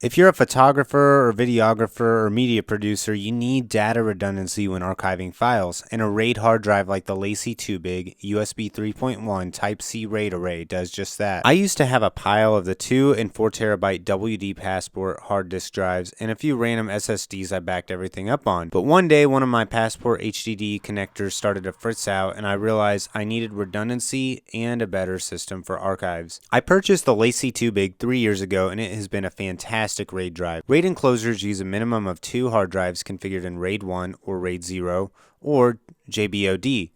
If you're a photographer or videographer or media producer, you need data redundancy when archiving files, and a RAID hard drive like the LACIE 2 USB 3.1 Type-C RAID array does just that. I used to have a pile of the 2 and 4 terabyte WD Passport hard disk drives and a few random SSDs I backed everything up on. But one day one of my Passport HDD connectors started to fritz out and I realized I needed redundancy and a better system for archives. I purchased the LACIE 2 3 years ago and it has been a fantastic RAID drive. RAID enclosures use a minimum of 2 hard drives configured in RAID 1 or RAID 0 or JBOD.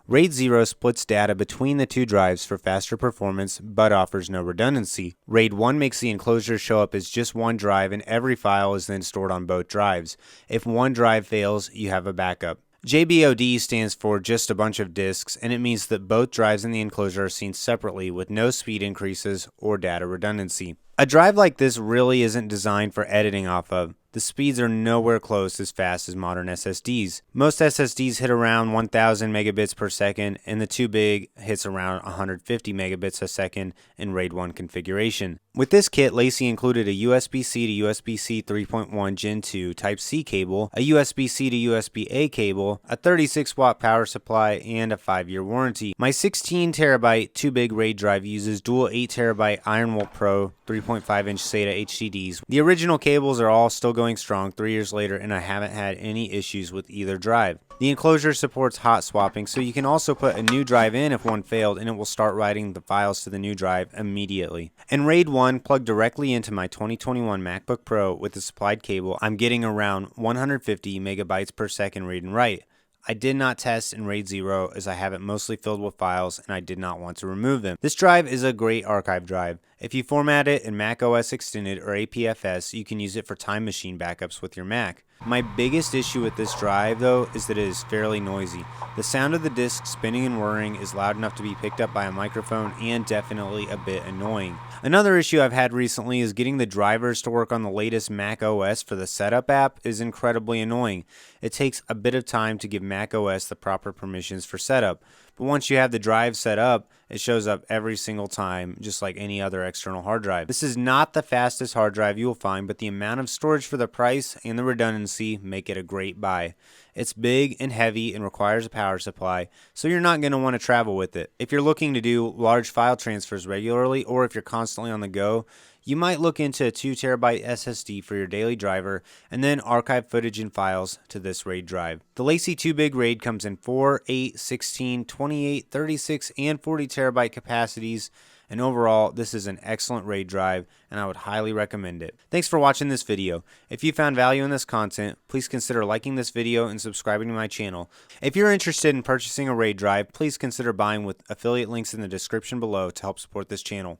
RAID 0 splits data between the 2 drives for faster performance but offers no redundancy. RAID 1 makes the enclosure show up as just one drive and every file is then stored on both drives. If one drive fails, you have a backup. JBOD stands for just a bunch of disks, and it means that both drives in the enclosure are seen separately with no speed increases or data redundancy. A drive like this really isn't designed for editing off of. The speeds are nowhere close as fast as modern SSDs. Most SSDs hit around 1000 megabits per second, and the 2 hits around 150 megabits a second in RAID 1 configuration. With this kit, LACIE included a USB-C to USB-C 3.1 Gen 2 Type-C cable, a USB-C to USB-A cable, a 36-watt power supply, and a 5-year warranty. My 16 terabyte 2 RAID drive uses dual 8 terabyte Ironwool Pro 3.5-inch SATA HDDs. The original cables are all still going strong 3 years later, and I haven't had any issues with either drive. The enclosure supports hot swapping, so you can also put a new drive in if one failed, and it will start writing the files to the new drive immediately. And RAID 1 plugged directly into my 2021 MacBook Pro with the supplied cable. I'm getting around 150 megabytes per second read and write. I did not test in RAID 0 as I have it mostly filled with files and I did not want to remove them. This drive is a great archive drive. If you format it in macOS Extended or APFS, you can use it for Time Machine backups with your Mac. My biggest issue with this drive, though, is that it is fairly noisy. The sound of the disk spinning and whirring is loud enough to be picked up by a microphone and definitely a bit annoying. Another issue I've had recently is getting the drivers to work on the latest Mac OS for the Setup app is incredibly annoying. It takes a bit of time to give Mac OS the proper permissions for setup, but once you have the drive set up, it shows up every single time, just like any other external hard drive. This is not the fastest hard drive you will find, but the amount of storage for the price and the redundancy make it a great buy. It's big and heavy and requires a power supply, so you're not going to want to travel with it. If you're looking to do large file transfers regularly, or if you're constantly on the go, you might look into a 2 terabyte SSD for your daily driver and then archive footage and files to this RAID drive. The LACIE 2 RAID comes in 4, 8, 16, 28, 36, and 40 terabyte capacities, and overall this is an excellent RAID drive and I would highly recommend it. Thanks for watching this video. If you found value in this content, please consider liking this video and subscribing to my channel. If you're interested in purchasing a RAID drive, please consider buying with affiliate links in the description below to help support this channel.